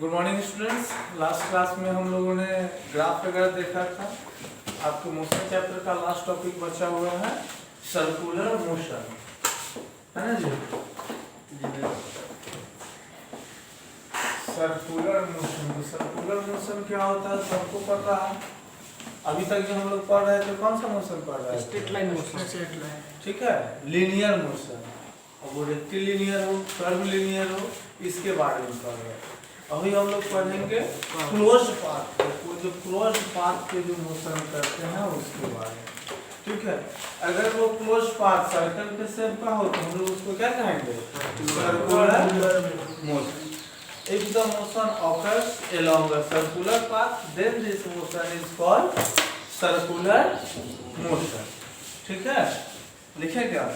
Good morning students. Last class में हम लोगों ने ग्राफ वगैरह देखा था। आपके मोशन चैप्टर का लास्ट टॉपिक बचा हुआ है सर्कुलर मोशन, है ना जी? सर्कुलर मोशन, तो सर्कुलर मोशन क्या होता है सबको पता है। अभी तक जो हम लोग पढ़ रहे थे कौन सा मोशन पढ़ रहे थे? Straight line motion. ठीक है, लीनियर मोशन। अब वो रेक्टिलिनियर हो, कर्व लीनियर हो, इसके बारे में पढ़ रहे हैं। अभी हम लोग पढ़ेंगे क्लोज्ड पाथ, वो जो क्लोज्ड पाथ पे जो मोशन करते हैं उसके बारे में। ठीक है, अगर वो क्लोज्ड पाथ सर्कल के शेप का हो तो हम लोग उसको क्या कहेंगे? Circular motion. If the motion occurs along a circular path, then this motion is called circular motion. ठीक है, लिखे क्या?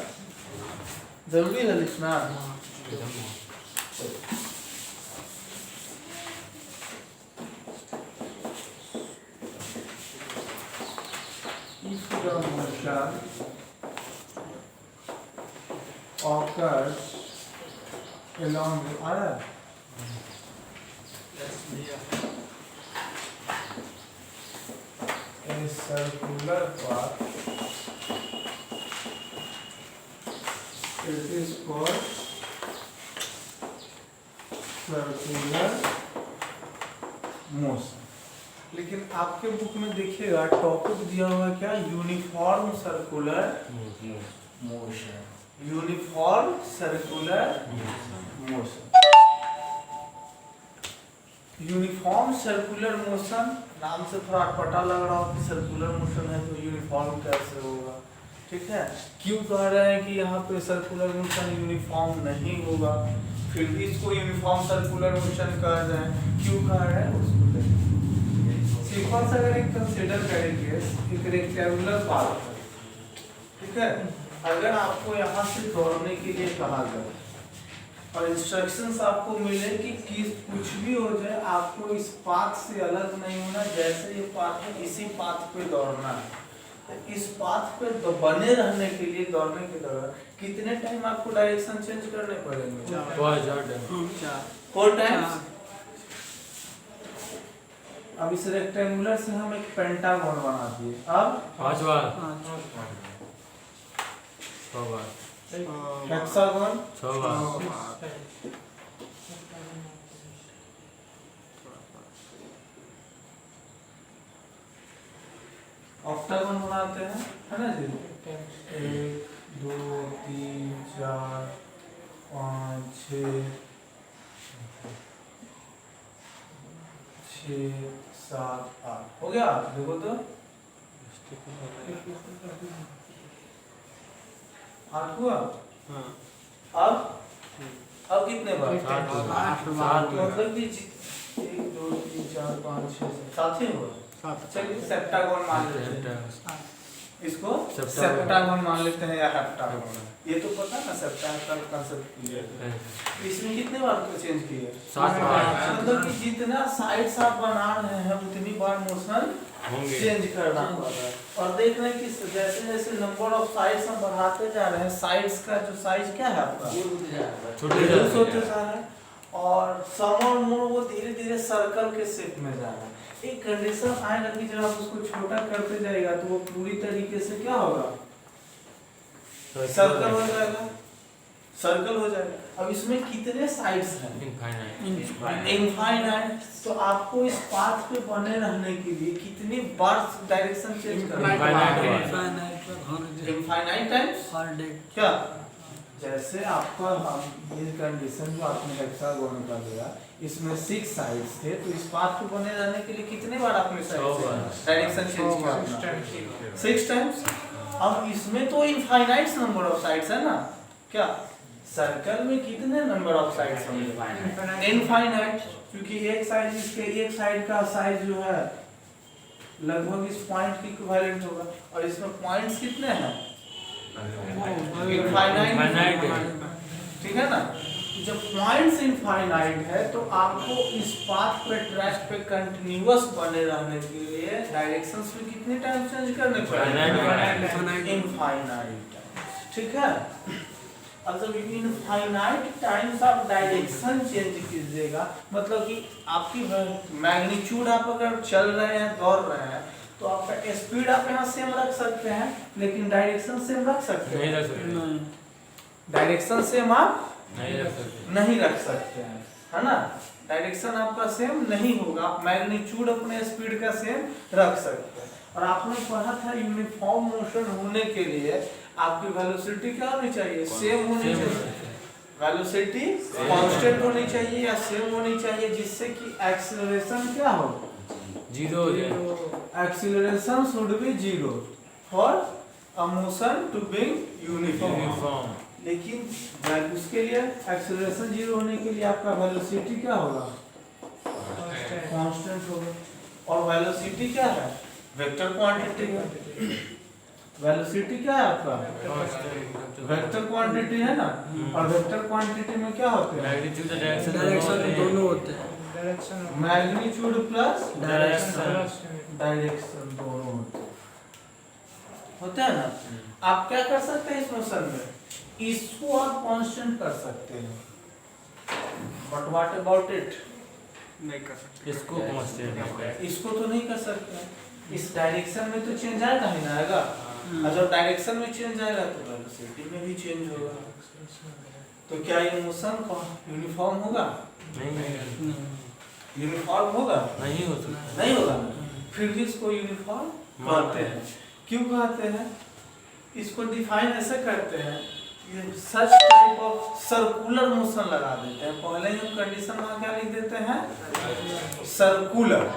जरूरी है लिखना। If the motion occurs along a circular path, it is called circular motion. लेकिन आपके बुक में देखिएगा टॉपिक दिया हुआ है क्या? Uniform circular motion. Uniform circular motion. Uniform circular motion नाम से थोड़ा पता लग रहा हो कि सर्कुलर मोशन है तो यूनिफॉर्म कैसे होगा। ठीक है, क्यों कह रहे हैं कि यहाँ पे सर्कुलर मोशन यूनिफॉर्म नहीं होगा, फिर भी इसको यूनिफॉर्म सर्कुलर मोशन कह रहे हैं, क्यों कह रहे हैं उसको सिंपल सा अगर एक कंसीडर करेंगे एक रेक्टेंगुलर पाथ है। ठीक है, अगर आपको यहाँ से दौड़ने के लिए कहा जाए और इंस्ट्रक्शंस आपको मिले कि कुछ भी हो जाए आपको इस पाथ से अलग नहीं होना, जैसे ये पाथ है इसी पाथ पे दौड़ना है। तो इस पाथ पे बने रहने के लिए दौड़ने के दौरान कितने टाइम आपको डायरेक्शन चेंज करने पड़ेंगे? 4 टाइम्स। अब इस रेक्टेंगुलर से हम एक पेंटागन बना दिए, अब 5 बार, 6 बार, हेक्सागन 6 बार, ऑक्टागन बनाते हैं, है ना जी? 1 2 3 4 5 6 7 8 हो गया। देखो तो 8 हुआ। अब कितने बार? 8 मतलब कि 1 2 3 4 5 6 7 ही हुआ। चलिए सेप्टागन मान लेते हैं, इसको सेप्टागन मान लेते हैं या हेप्टागन। ये तो पता ना सेप्टागन कांसेप्ट क्लियर है। इसमें कितने बार को चेंज किए? 7 बार। मतलब कि जितना साइड्स आप बना रहे हैं उतनी बार मोशन चेंज करना पड़ रहा है। और देख रहे हैं कि जैसे जैसे नंबर ऑफ साइड्स हम बढ़ाते जा रहे हैं, साइड्स का जो साइज क्या है आपका छोटे होते जा रहा है और सम और मोर वो धीरे धीरे सर्कल के शेप में जा रहा है। एक कंडीशन आएगा कि जब आप उसको छोटा करते जाएगा तो वो पूरी तरीके से क्या होगा? सर्कल हो जाएगा, सर्कल हो जाएगा। अब इसमें कितने साइड्स हैं? इनफाइनाइट। तो आपको इस पाथ पे बने रहने के लिए कितनी बार डायरेक्शन चेंज करना है? Infinite times. क्या जैसे आपका ये कंडीशन जो आपने हेक्सागोन का लिया, इसमें 6 साइड्स थे, तो इस पाथ पे बने रहने के लिए कितने बार आपने डायरेक्शन चेंज किया? 6 टाइम्स। अब इसमें तो इनफाइनाइट नंबर ऑफ साइड्स है ना, क्या सर्कल में कितने नंबर ऑफ साइड्स होंगे? इनफाइनाइट, क्योंकि एक साइड इसके एक साइड का साइज जो है लगभग इस पॉइंट की इक्विवेलेंट होगा और इसमें पॉइंट्स कितने हैं? इनफाइनाइट। ठीक है ना, जब पॉइंट्स इनफाइनाइट है तो आपको इस पाथ पे ट्रैक पे कंटीन्यूअस बने रहने के लिए डायरेक्शंस में कितने टाइम चेंज करने पड़ेंगे? इनफाइनाइट। ठीक है, अब जब इनफाइनाइट टाइम्स आप डायरेक्शन चेंज कीजिएगा, मतलब कि आपकी मैग्नीट्यूड आप अगर चल रहे हैं, दौड़ रहे हैं, तो आपका स्पीड आप यहाँ सेम रख सकते हैं, लेकिन डायरेक्शन सेम रख सकते नहीं हैं? रख सकते। डायरेक्शन सेम आप नहीं रख सकते। नहीं रख सकते हैं, है ना? डायरेक्शन आपका सेम नहीं होगा, आप मैग्नीट्यूड अपने स्पीड का सेम रख सकते हैं। और आपने पढ़ा था यूनिफॉर्म मोशन होने के लिए आपकी वेलोसिटी क्या होनी चाहिए? सेम होनी चाहिए। वेलोसिटी कांस्टेंट होनी चाहिए या सेम होनी चाहिए, जिससे कि एक्सीलरेशन क्या हो? जीरो हो जाए। Acceleration should be zero for a motion to be uniform. Uniform. लेकिन उसके लिए एक्सीलरेशन जीरो होने के लिए आपका वेलोसिटी क्या होगा? कांस्टेंट होगा। और वेलोसिटी क्या है? वेक्टर क्वांटिटी है। वेलोसिटी क्या है आपका? वेक्टर क्वांटिटी है ना? और वेक्टर क्वांटिटी में क्या होते हैं? मैग्नीट्यूड डायरेक्शन दोनों होते हैं। Magnitude plus direction. डायरेक्शन दोनों होते हैं ना? आप क्या कर सकते हैं इस मोशन में? इसको आप कांस्टेंट कर सकते हैं, बट व्हाट अबाउट इट? नहीं कर सकते। इसको कांस्टेंट। इसको तो नहीं कर सकते। इस डायरेक्शन में तो चेंज आएगा ही ना, आएगा। और जब डायरेक्शन में चेंज आएगा तो वेलोसिटी में भी चेंज होगा। तो क्या ये मोशन यूनिफॉर्म होगा? नहीं यूनिफॉर्म होगा? नहीं हो सकता। नहीं होगा। फिर भी इसको यूनिफॉर्म कहते हैं। क्यों कहते हैं? इसको डिफाइन ऐसे करते हैं, ये such type of circular motion लगा देते हैं। पहले ही हम कंडीशन में क्या लिख देते हैं? Circular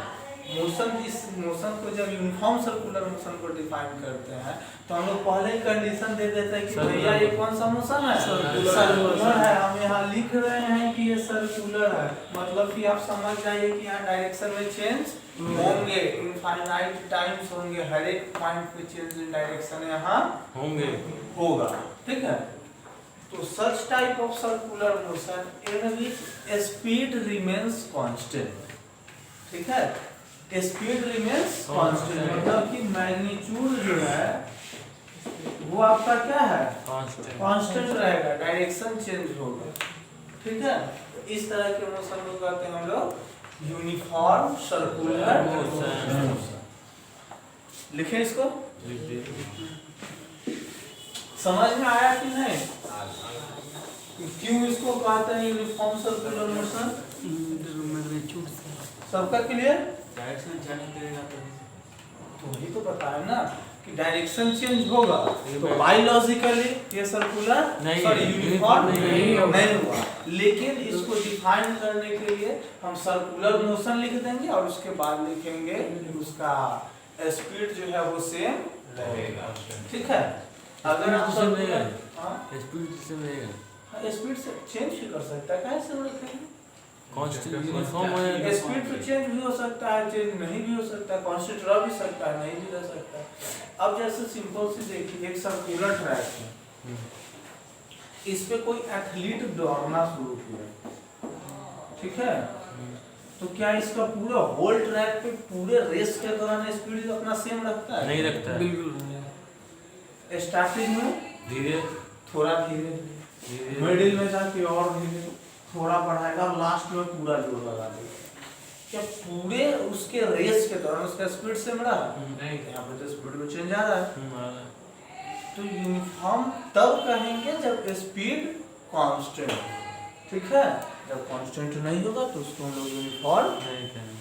motion. इस मोशन को जब यूनिफॉर्म सर्कुलर मोशन को डिफाइन करते हैं तो हम लोग पहले ही कंडीशन दे देते हैं कि भैया ये कौन सा मोशन है? सर्कुलर है। हम यहाँ लिख रहे हैं कि ये सर्कुलर है, मतलब कि आप समझ जाइए कि यहाँ डायरेक्शन में चेंज होंगे, इनफाइनाइट टाइम्स होंगे, हर एक पॉइंट पे चेंज इन डायरेक्शन यहाँ होंगे। होगा। ठीक है? तो such type of circular motion in which speed remains constant. ठीक है? स्पीड रिमेन्स कांस्टेंट मतलब कि मैग्नीट्यूड जो है वो आपका क्या है? कांस्टेंट रहेगा, डायरेक्शन चेंज होगा। ठीक है? तो इस तरह के मोशन को कहते हैं हम लोग यूनिफॉर्म सर्कुलर मोशन। लिखें इसको। समझ में आया कि नहीं? क्यों इसको कहते हैं यूनिफॉर्म सर्कुलर मोशन? सबका क्लियर? डायरेक्शन चेंज करेगा तो वही तो बताया ना कि डायरेक्शन चेंज होगा तो बायोलॉजिकली ये सर्कुलर सॉरी यूनिफॉर्म नहीं हुआ। लेकिन इसको डिफाइन करने के लिए हम सर्कुलर मोशन लिख देंगे और उसके बाद लिखेंगे उसका स्पीड जो है वो सेम रहेगा। ठीक है? अगर आप स्पीड से रहेगा। स्पीड से चेंज ही कर सकता है, कैसे हम लिखेंगे? कांस्टेंट यूनिफॉर्म हो जाएगा। स्पीड तो चेंज भी हो सकता है, चेंज नहीं भी हो सकता है, कांस्टेंट रह भी सकता है, नहीं भी रह सकता है। अब जैसे सिंपल सी देखिए, एक सर्कुलर ट्रैक है, इस पे कोई एथलीट दौड़ना शुरू किया, ठीक है? तो क्या इसका पूरा होल ट्रैक पे पूरे रेस के दौरान स्पीड अपना सेम रखता है? नहीं रखता है। बिल्कुल। स्टार्टिंग में धीरे थोड़ा धीरे, मिडिल में जाके और धीरे थोड़ा बढ़ाएगा और लास्ट में पूरा जोर लगा देगा। क्या पूरे उसके रेस के दौरान उसका स्पीड सेम रहा? नहीं, यहाँ पे तो स्पीड में चेंज आ रहा है। तो यूनिफॉर्म तब कहेंगे जब स्पीड कांस्टेंट। ठीक है? जब कांस्टेंट नहीं होगा तो उसको हम लोग यूनिफॉर्म नहीं कहेंगे।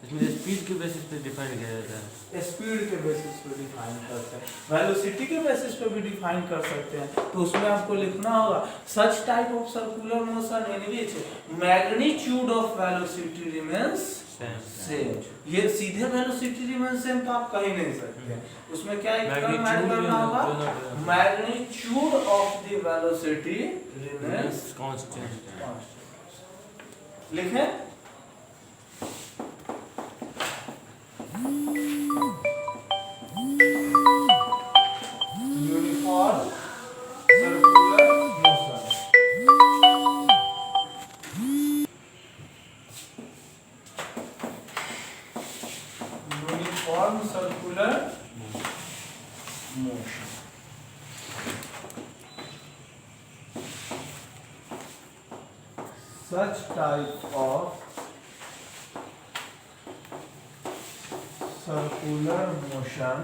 इसमें स्पीड के बेसिस पे डिफाइन किया जाता है। स्पीड के बेसिस पे डिफाइन करते हैं, वेलोसिटी के बेसिस पे भी डिफाइन कर सकते हैं। तो उसमें आपको लिखना होगा such type of circular motion in which magnitude of velocity remains same. ये सीधे वेलोसिटी रिमेंस सेम तो आप कह ही नहीं सकते। उसमें क्या एक टर्म ऐड करना होगा, magnitude of the velocity remains constant. लिखें। Uniform circular motion. Uniform circular motion. such type of circular motion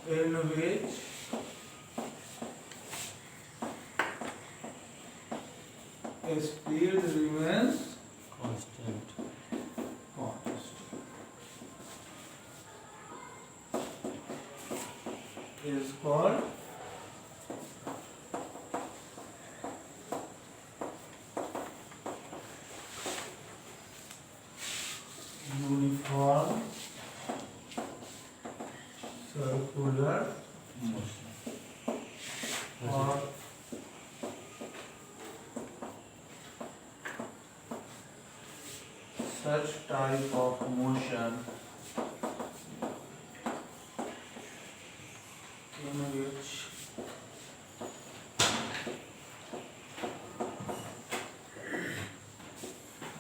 in which speed remains constant. is called uniform circular motion or such type of motion in which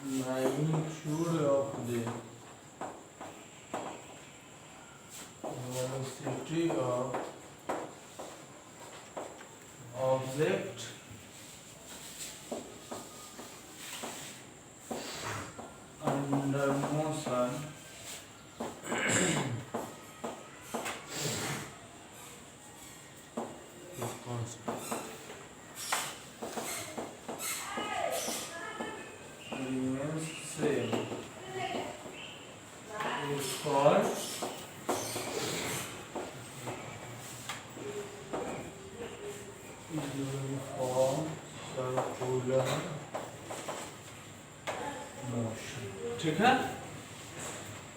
magnitude of the velocity of object under motion Is constant. remains same is called uniform circular motion. ठीक है,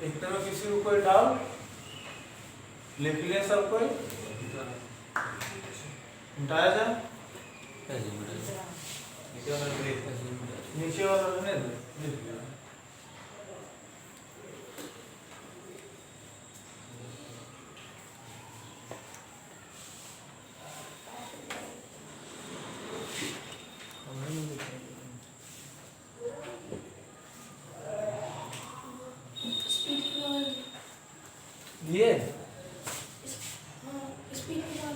इतने में किसी को कोई doubt लिख लिया सब कोई मिटाया जाए ऐसे मिटाइए। नीचे वाला रहने दो लिख लिया स्पीड की और ये स्पीड की और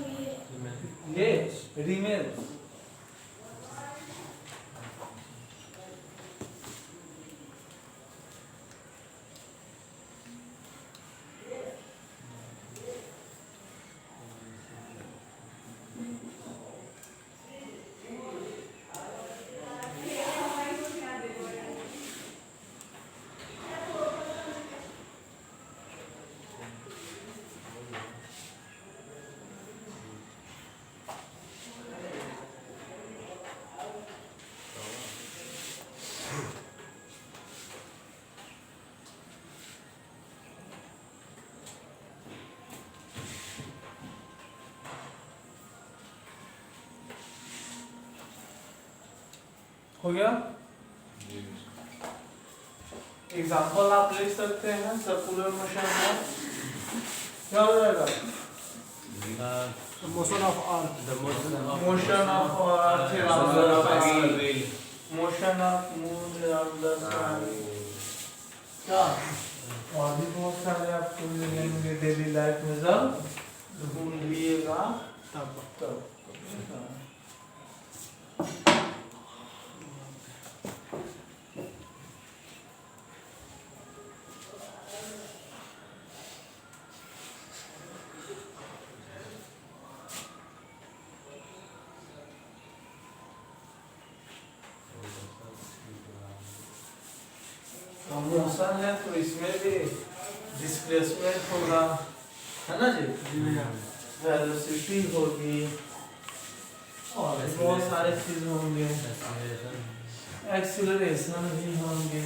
ये रीमेल हो गया। एग्जाम्पल आप लिख सकते हैं सर्कुलर मोशन में क्या हो जाएगा The motion of earth. The motion of motion of earth around the sun motion of moon around the sun क्या और भी बहुत सारे आपको मिलेंगे डेली लाइफ में जब ढूंढिएगा तब तब मोशन है तो इसमें भी डिस्प्लेसमेंट होगा है ना जी वेलोसिटी होगी और भी बहुत सारे चीज होंगे acceleration. एक्सीलरेशन भी होंगे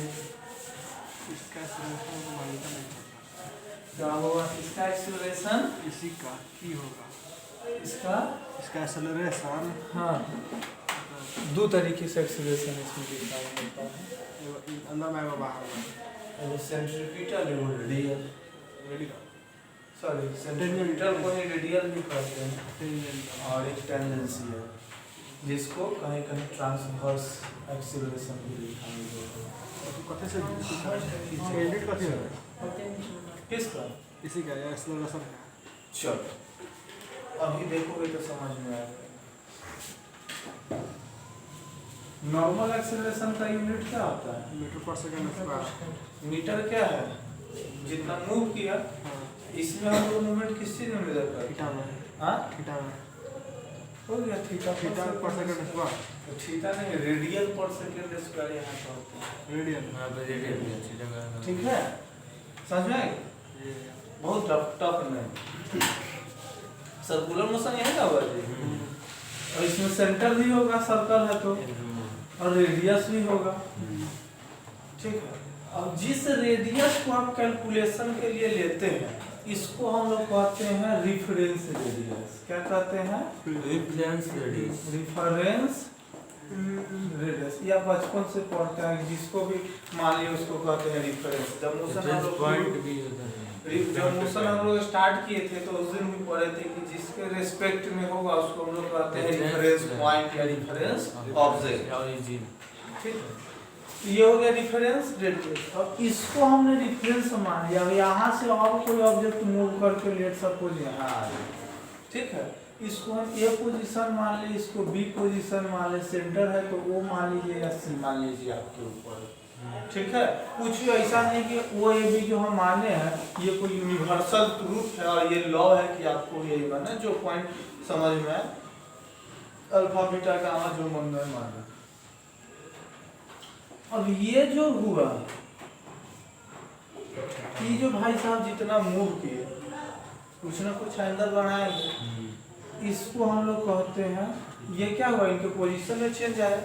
इसका solution तो मालूम नहीं पड़ता। क्या होगा इसका एक्सीलरेशन इसी का ही होगा। इसका इसका एक्सेलरेशन हाँ दो तरीके से एक्सीलरेशन इसमें दिखाई देता है अंदर में बाहर में एगो सेंट्रीपिटल एगो रेडियल रेडी सॉरी सेंट्रीपिटल को ही रेडियल भी कहते हैं का और एक टेंडेंसी है जिसको कहीं कहीं ट्रांसवर्स एक्सीलरेशन भी दिखाई देता है तो कथे से एडिट कथे हो किसका इसी का एक्सेलरेशन का चलो अभी देखोगे तो समझ में आएगा नॉर्मल एक्सेलरेशन का यूनिट क्या होता है? मीटर पर सेकंड स्क्वायर। मीटर क्या है? जितना मूव किया हाँ इसमें हम लोग मूवमेंट किस चीज में मेजर करते थीटा में। हैं? हाँ थीटा में। हो गया थीटा थीटा पर सेकंड स्क्वायर। तो थीटा नहीं रेडियन पर सेकंड स्क्वायर यहाँ पर होता है। रेडियन। यहाँ पे रेडियन भी अच्छी जगह है। ठीक है समझ में आए? ये बहुत टफ नहीं। सर्कुलर मोशन यही का हुआ जी और इसमें सेंटर भी होगा सर्कल है तो और रेडियस भी होगा। ठीक है अब जिस रेडियस को आप कैलकुलेशन के लिए लेते हैं इसको हम लोग कहते हैं रिफरेंस रेडियस। क्या कहते हैं? Reference radius. रिफरेंस रेडियस या बचपन से पढ़ते हैं जिसको भी मान लिया उसको कहते हैं रिफरेंस। जब मोशन हम लोग पॉइंट भी होता है। जब मोशन हम लोग स्टार्ट किए थे तो उस दिन भी पढ़े थे कि जिसके रेस्पेक्ट में होगा उसको हम लोग कहते हैं रिफरेंस पॉइंट या रिफरेंस ऑब्जेक्ट। ओरिजिन। ठीक है ये हो गया रिफरेंस रेडियस। अब इसको हमने रिफरेंस मान लिया। अब यहाँ से और कोई ऑब्जेक्ट मूव करके लेट सपोज यहाँ आ गया। ठीक है इसको हम ए पोजीशन मान ली इसको बी पोजीशन मान ले सेंटर है तो वो मान लीजिए या सी मान लीजिए आपके ऊपर। ठीक है कुछ भी ऐसा नहीं कि वो ए बी जो हम माने हैं ये कोई यूनिवर्सल ट्रूथ है और ये लॉ है कि आपको यही मानना जो पॉइंट समझ में आए अल्फा बीटा गामा जो मन में माना। अब ये जो हुआ ये जो भाई साहब जितना मूव किए कुछ ना कुछ एंगल बनाएंगे इसको हम लोग कहते हैं ये क्या हुआ इनके पोजीशन में चेंज आया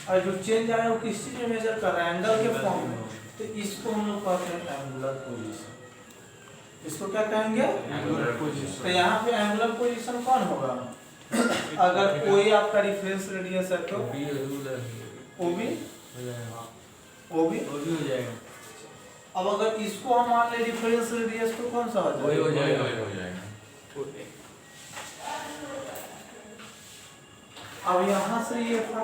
और जो चेंज आया वो किस चीज में मेजर कर रहा है एंगल के फॉर्म में। तो इसको हम लोग कहते हैं एंगुलर पोजीशन। इसको क्या कहेंगे? Angular position. तो यहाँ पे एंगुलर पोजीशन कौन होगा? अगर कोई आपका रिफरेंस रेडियस है तो बी रूलर ओ भी हो जाएगा। ओ भी वो भी हो जाएगा। अब अगर इसको हम मान ले रिफरेंस रेडियस तो कौन सा हो वही हो जाएगा? जाएगा। अब यहाँ से ये था।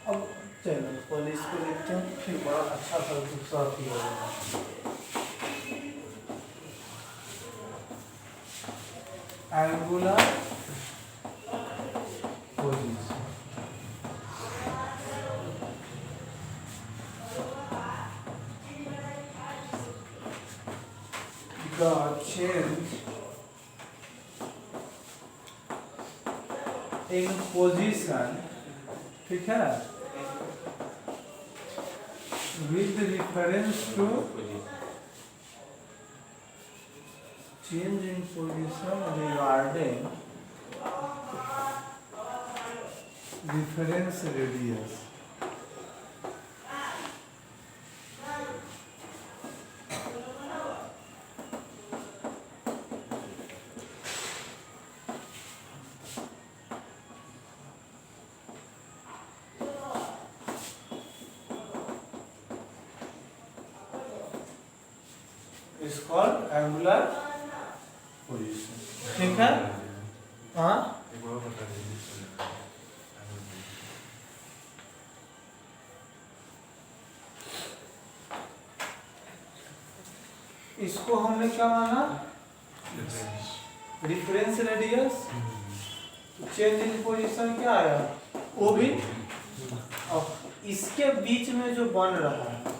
अब चलो पहले इसको देखते हैं फिर बड़ा अच्छा सा दूसरा भी होगा। Angular position the change in position ठीक है with reference to change in position regarding reference radius। is called angular position। ठीक है हाँ इसको हमने क्या माना? Reference radius. Change in position क्या आया? ओ भी। अब इसके बीच में जो बन रहा है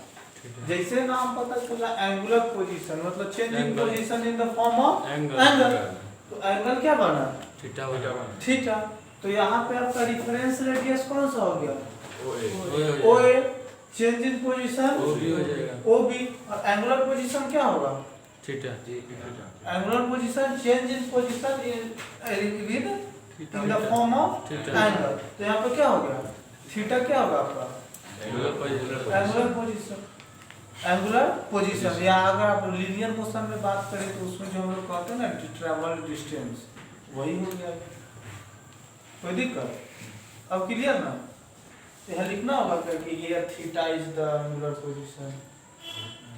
जैसे नाम पता चला एंगुलर पोजीशन मतलब change in position in the form of angle. तो एंगल क्या बना? थीटा हो जाएगा। थीटा। तो यहाँ पे आपका रिफरेंस रेडियस कौन सा हो गया? ओ ओ ए। चेंज इन पोजीशन वो भी हो जाएगा। O B. और एंगुलर पोजीशन क्या होगा? Theta. Angular position change in position in the form of theta. Angle. तो यहाँ पे क्या हो गया? थीटा क्या होगा आपका? Angular position. एंगुलर पोजीशन या अगर आप लीनियर मोशन में बात करें तो उसमें जो हम लोग कहते हैं ना ट्रैवल डिस्टेंस वही हो गया। कोई दिक्कत? अब क्लियर ना? यहाँ लिखना होगा कि here theta is the angular position.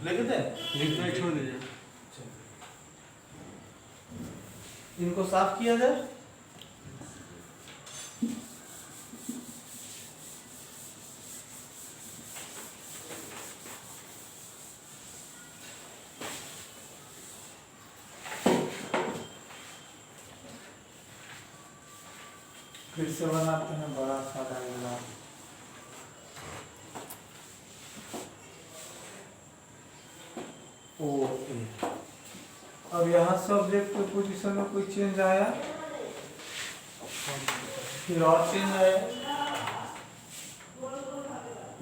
लिख दें? लिख दो छोड़ दीजिए। इनको साफ किया जाए। फिर से बनाते हैं बड़ा सा डायग्राम। ओ ए। अब यहाँ सब्जेक्ट के पोजीशन में कोई चेंज आया, फिर और चेंज आया।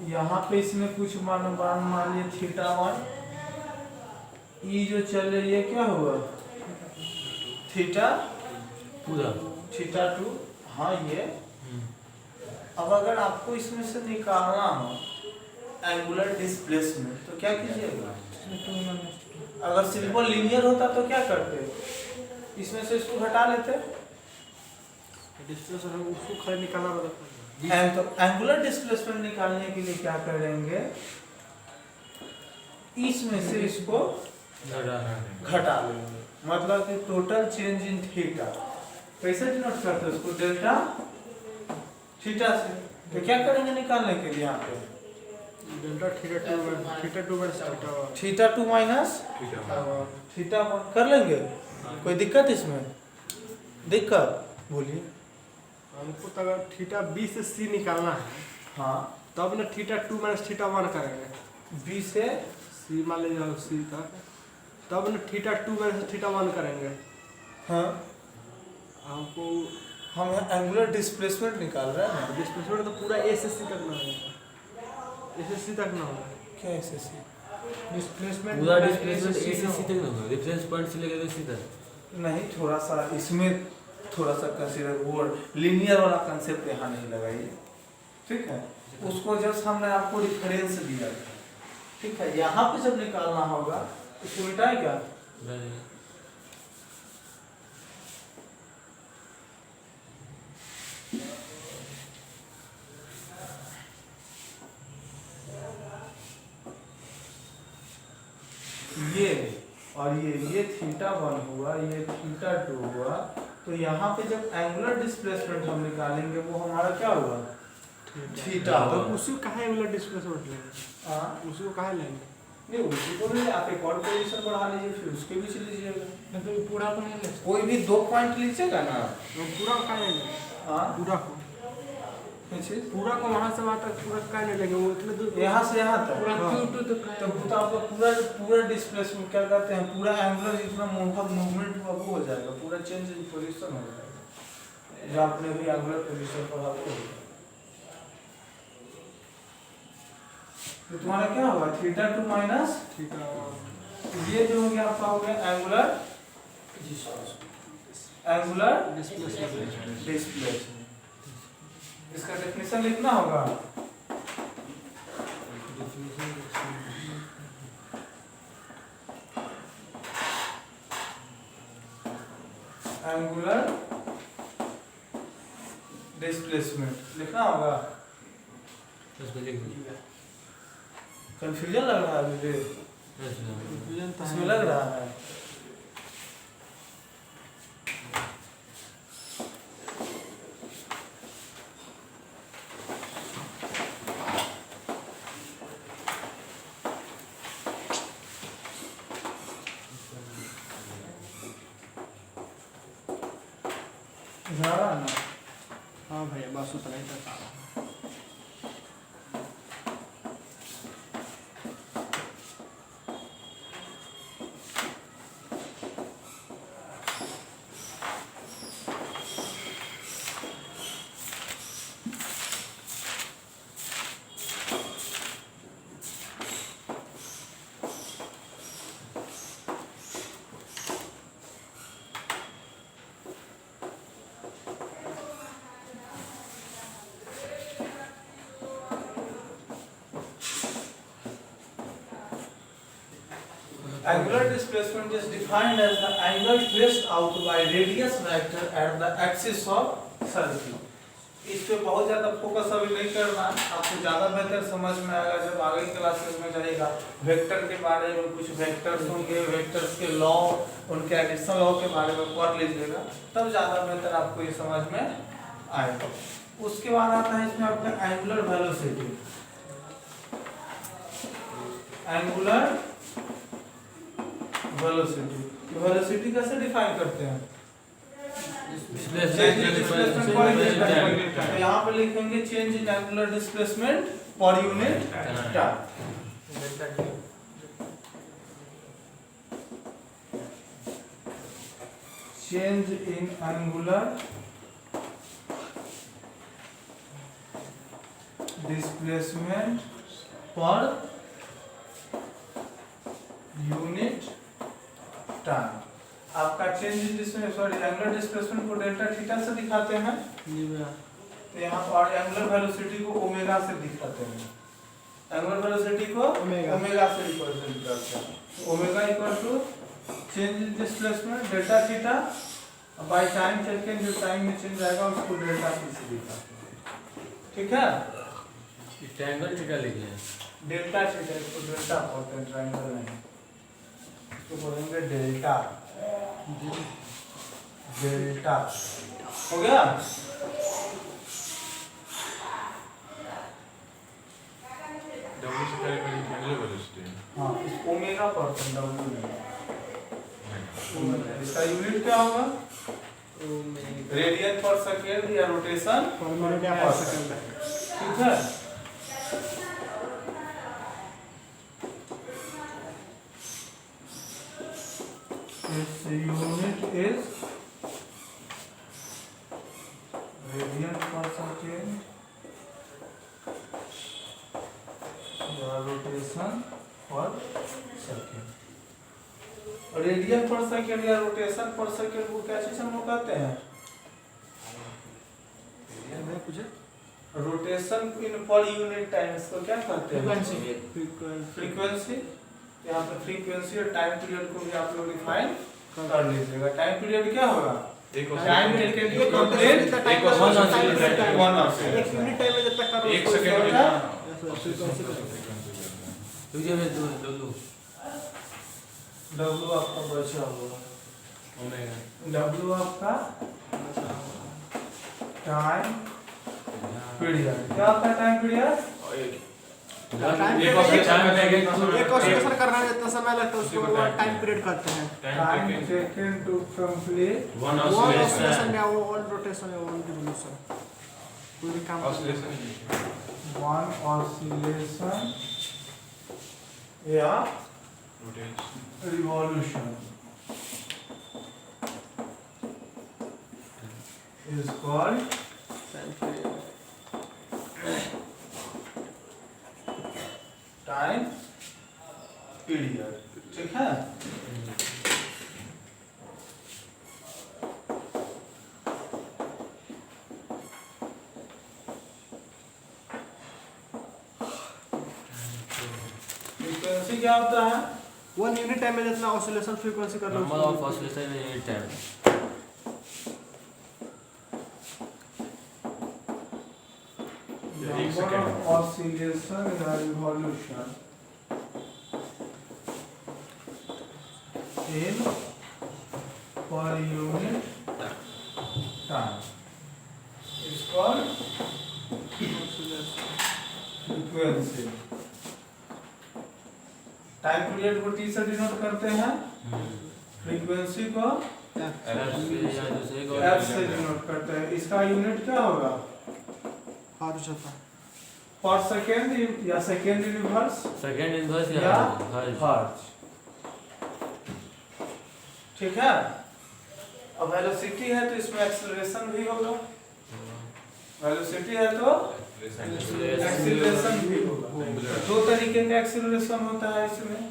यहाँ पे इसमें कुछ मान लिए θ1, ई जो चल रही है क्या हुआ थीटा पूरा θ2। हाँ ये। अब अगर आपको इसमें से निकालना हो एंगुलर डिस्प्लेसमेंट तो क्या कीजिएगा? अगर सिंपल लीनियर होता तो क्या करते? इसमें से इसको हटा लेते। डिस्प्लेसमेंट उसको खाली निकालना पड़ता है। तो एंगुलर डिस्प्लेसमेंट निकालने के लिए क्या करेंगे? इसमें से इसको घटा लेंगे, मतलब कि टोटल चेंज इन थीटा। कैसे डिनोट करते हैं उसको? डेल्टा थीटा से। तो क्या करेंगे निकालने के लिए यहाँ पे? डेल्टा θ2 माइनस θ1 कर लेंगे। कोई दिक्कत इसमें? दिक्कत बोलिए। हमको तो अगर θB से C निकालना है हाँ, तब ना θ2 माइनस θ1 करेंगे। बी से C मान लीजिए C तक, तब ना θ2 माइनस θ1 करेंगे। हाँ, हमको हम एंगुलर डिस्प्लेसमेंट निकाल रहे हैं ना। डिस्प्लेसमेंट तो पूरा A से C तक ना होगा, A से C तक ना होगा। क्या ऐसे सी डिस्प्लेसमेंट पूरा डिस्प्लेसमेंट ए से सी तक ना होगा, रेफरेंस पॉइंट से लेकर सी तक नहीं, थोड़ा सा इसमें थोड़ा सा कंसीडर वो लीनियर वाला कंसेप्ट यहाँ नहीं लगाइए, ठीक है? उसको जस्ट हमने आपको रिफरेंस दिया था, ठीक है? यहाँ पे जब निकालना होगा तो उल्टा है क्या? ये और ये θ1 हुआ, ये θ2 हुआ। तो यहाँ पे जब एंगुलर डिस्प्लेसमेंट हम निकालेंगे वो हमारा क्या होगा? थीटा तो होगा। उसी को कहाँ एंगुलर डिस्प्लेसमेंट लेंगे? हाँ, उसी को कहाँ लेंगे? नहीं उसी को नहीं, आप एक और पोजीशन बढ़ा लीजिए, फिर उसके भी चल लीजिएगा। मतलब पूरा को नहीं ले, कोई भी 2 पॉइंट लीजिएगा ना। तो पूरा को कहाँ लेंगे? हाँ, पूरा को पूरा को वहाँ से वहाँ तक पूरा कहाँ नहीं लेंगे? वो इतने दूर यहाँ से यहाँ तक पूरा हाँ। तो वो आपका पूरा डिस्प्लेसमेंट क्या कहते हैं, पूरा एंगुलर जितना मूवमेंट हुआ वो हो जाएगा, पूरा चेंज इन पोजीशन हो जाएगा जो आपने भी एंगुलर पोजीशन पर आपको। तो तुम्हारा क्या होगा? θ2 माइनस ये जो हो गया आपका हो गया एंगुलर डिस्प्लेसमेंट। इसका डेफिनेशन लिखना होगा। एंगुलर डिस्प्लेसमेंट लिखना होगा। कंफ्यूजन लग रहा है मुझे, इसमें लग रहा है। हाँ भैया बस उतना ही तक आ रहा है। Angular displacement is defined as the angle traced out by radius vector at the axis of circle. इस पे बहुत ज़्यादा फोकस अभी नहीं करना, आपको ज़्यादा बेहतर समझ में आएगा जब आगे क्लासेस में जाएगा। वेक्टर के बारे में कुछ वेक्टर्स होंगे, वेक्टर्स के लॉ, उनके एडिशन लॉ के बारे में पढ़ लीजिएगा, तब ज़्यादा बेहतर आपको ये समझ में आएगा। उसके बाद आता है इसमें आपका angular velocity. Angular velocity, velocity कैसे डिफाइन करते हैं? Displacement per unit time. तो यहाँ पे लिखेंगे change in angular displacement per unit time. Change in angular displacement per unit time. आपका चेंज इन एंगुलर डिस्प्लेसमेंट को डेल्टा थीटा से दिखाते हैं, तो यहाँ पर एंगुलर वेलोसिटी को ओमेगा से दिखाते हैं। एंगुलर वेलोसिटी को ओमेगा से रिप्रेजेंट करते हैं। Omega equal to change in displacement delta theta by time second, जो टाइम में चेंज आएगा उसको डेल्टा टी से दिखाते हैं। ठीक है, ट्रायंगल थीटा लिखे हैं, डेल्टा थीटा, इसको डेल्टा बोलते हैं, ट्रायंगल नहीं, इसको बोलेंगे डेल्टा। डेल्टा हो गया। हाँ, इस ओमेगा परसेंट डब्ल्यू में इसका यूनिट क्या होगा? रेडियन पर सेकेंड या रोटेशन पर सेकेंड। ठीक है, its unit is radian per second या रोटेशन पर सेकेंड। रेडियन पर सेकेंड या रोटेशन पर सेकेंड को क्या चीज हम लोग कहते हैं? रोटेशन इन पर यूनिट टाइम, इसको क्या कहते हैं? फ्रीक्वेंसी। यहाँ पे फ्रीक्वेंसी और टाइम पीरियड को भी आप लोग डिफाइन कर लीजिएगा। टाइम पीरियड क्या होगा? Time taken to complete one oscillation. एक यूनिट टाइम में जब तक कर 1 सेकंड में तुझे में दो W आपका बचा हुआ, W आपका टाइम पीरियड। क्या होता है टाइम पीरियड? एक ऑसिलेशन करना है जितना समय लगता है उसको टाइम पीरियड कहते हैं। Time taken to complete one one oscillation oscillation या वन रोटेशन या वन रिवॉल्यूशन, कोई भी काम वन ऑसिलेशन या revolution is called time period. ठीक है, फ्रीक्वेंसी क्या होता है? वन यूनिट टाइम में जितना ऑसिलेशन फ्रीक्वेंसी करना है number of oscillation in unit time. Number of oscillation या revolution in per unit time is called frequency। Time period को T से डिनोट करते हैं, फ्रीक्वेंसी को F से डिनोट करते हैं। इसका यूनिट क्या होगा? पर सेकेंड या सेकेंड इनवर्स, सेकंड इनवर्स या या हर्ट्ज। ठीक है, अब वेलोसिटी है तो इसमें एक्सीलरेशन भी होगा, वेलोसिटी है तो एक्सीलरेशन भी होगा। दो तरीके का एक्सीलरेशन होता है इसमें।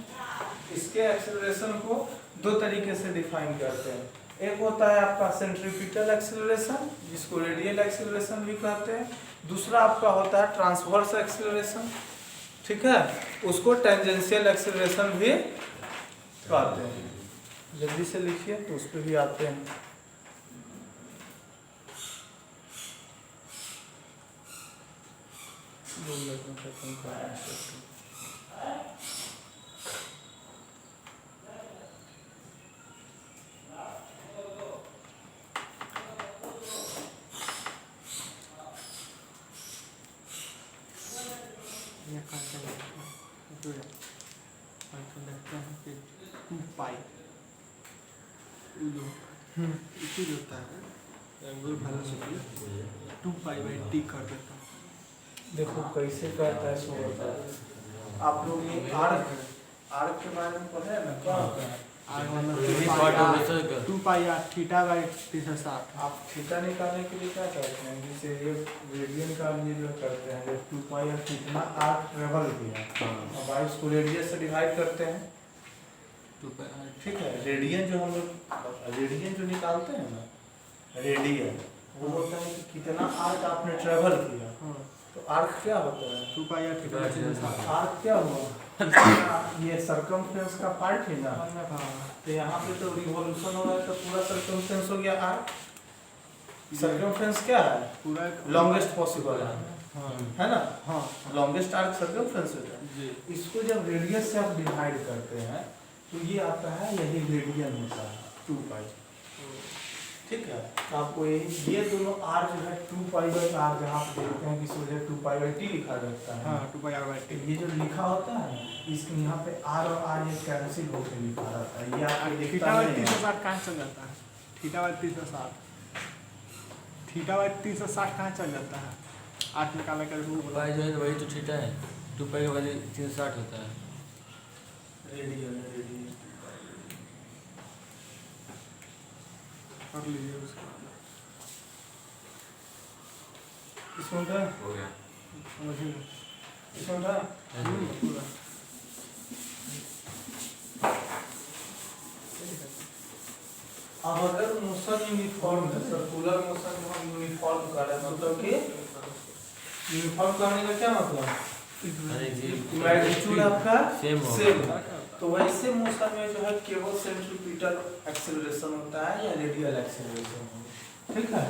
इसके एक्सीलरेशन को दो तरीके से डिफाइन करते हैं। एक होता है आपका सेंट्रीपिटल एक्सीलरेशन, जिसको रेडियल एक्सीलरेशन भी कहते हैं। दूसरा आपका होता है ट्रांसवर्स एक्सीलरेशन। ठीक है, उसको टेंजेंशियल एक्सीलरेशन भी कहते हैं। जल्दी से लिखिए तो उस पर भी आते हैं। पाई होता है एंगल वेलोसिटी 2π/t कर देता हूँ। देखो कैसे करता है सो होता है। आप लोग ये आर्क के बारे में पढ़े हैं ना, क्या होता है? Uniform 2πr θ/360। आप थीटा निकालने के लिए क्या करते हैं? जैसे ये रेडियन का निर्णय करते हैं, जब 2 पाई और कितना आर्क ट्रेवल किया, अब आप इसको रेडियस से डिवाइड करते हैं, 2πr ठीक है। रेडियन जो हम लोग रेडियन जो निकालते हैं ना, रेडियन वो होता है कि कितना आर्क आपने ट्रेवल किया। तो आर्क क्या होता है? 2πr θ/360। आर्क क्या हुआ? ये सरकमफ्रेंस का पार्ट है ना, तो यहाँ पे तो रिवॉल्यूशन हो रहा है, तो पूरा सरकमफ्रेंस हो गया आर्क। सरकमफ्रेंस क्या है? पूरा लॉन्गेस्ट पॉसिबल है ना। हाँ लॉन्गेस्ट आर्क सर्कमफ्रेंस होता है। जी। इसको जब रेडियस से आप डिवाइड करते हैं तो ये आता है, यही रेडियन होता है 2 पाई, ठीक है। तो आपको ये दोनों आर जो है 2π/r, जहाँ आप देखते हैं कि इस वजह 2π/t लिखा जाता है। हाँ 2πr/t। ये जो लिखा होता है इसके यहाँ पे आर और आर ये कैंसिल होकर लिखा रहता है, ये आपको दिखता नहीं है। θ/360 कहाँ चल जाता है? θ/360 θ/360 कहाँ चल जाता है? 8 निकाला कर पाई जो है वही तो थीटा है, 2π का वैल्यू 360 होता है। रेडियन कर लीजिए उसको। इसमें था, हो गया। समझिए इसमें था। पूरा। अब अगर मोशन यूनिफॉर्म है, सर्कुलर मोशन को हम यूनिफॉर्म कर रहे हैं, मतलब कि यूनिफॉर्म करने का क्या मतलब? मैग्नीट्यूड आपका सेम होगा। सेम है। तो वैसे मोशन में जो है केवल सेंट्रीपिटल एक्सेलरेशन होता है या रेडियल एक्सेलरेशन होता है, ठीक है।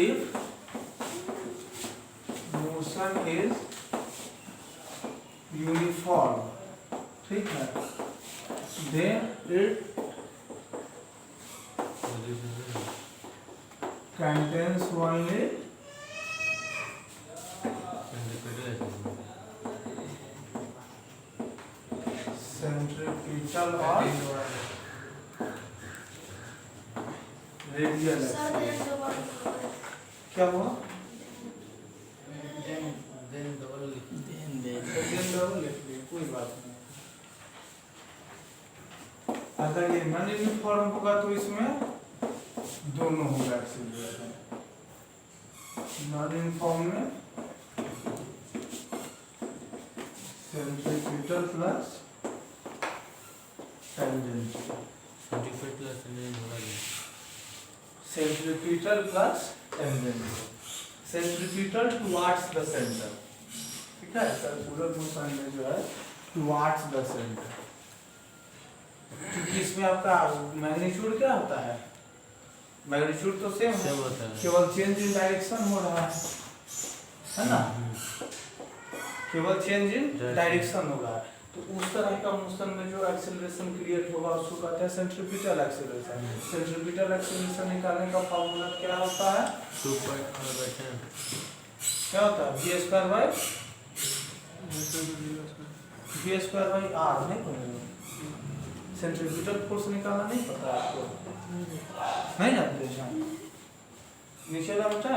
इफ मोशन इज यूनिफॉर्म, ठीक है, then it contains only centripetal or radial sir axis। मेरे दोबारा बोलो। क्या हुआ? देन डबल लिख लिए, कोई बात नहीं। अगर ये नॉन यूनिफॉर्म होगा तो इसमें दोनों होगा एक्सेलरेशन। नॉन यूनिफॉर्म में centripetal plus tangential, centripetal plus tangential, centripetal towards the centre, ठीक है। सर्कुलर मोशन में जो है टुवर्ड्स द सेंटर, क्योंकि इसमें आपका मैग्नीट्यूड क्या होता है? मैग्नीट्यूड तो सेम होता है, केवल चेंज इन डायरेक्शन हो रहा है ना, केवल चेंज इन डायरेक्शन होगा। तो उस तरह का मोशन में जो एक्सेलरेशन क्रिएट होगा उसको कहते हैं सेंट्रीपिटल एक्सेलरेशन। सेंट्रीपिटल एक्सेलरेशन निकालने का फॉर्मूला क्या होता है? 2πr/10 क्या होता है? v² बाय r, नहीं पता? सेंट्रीपिटल फोर्स निकालना नहीं पता आपको? नहीं जानते? नीचे का बेटा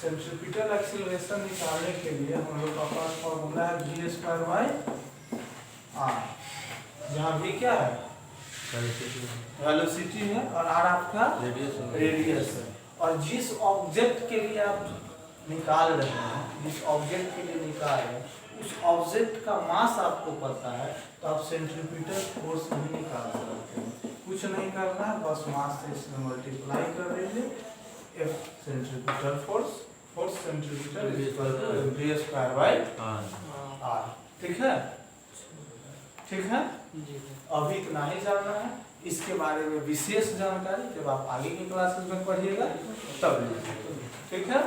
सेंट्रीपिटल एक्सेलरेशन निकालने के लिए हम लोग का पास फॉर्मूला है v² बाय r, जहाँ v क्या है? वेलोसिटी है और r आपका रेडियस है। और जिस ऑब्जेक्ट के लिए आप निकाल रहे हैं, जिस ऑब्जेक्ट के लिए निकाल रहे हैं, उस ऑब्जेक्ट का मास आपको पता है, तो आप सेंट्रीपिटल फोर्स भी निकाल सकते हैं। कुछ नहीं करना है, बस मास से इसमें मल्टीप्लाई कर दीजिए। F centripetal force centripetal v² by r, ठीक है, ठीक है। अभी इतना ही जानना है। इसके बारे में विशेष जानकारी जब आप आगे की क्लासेस में पढ़िएगा तब, ठीक है।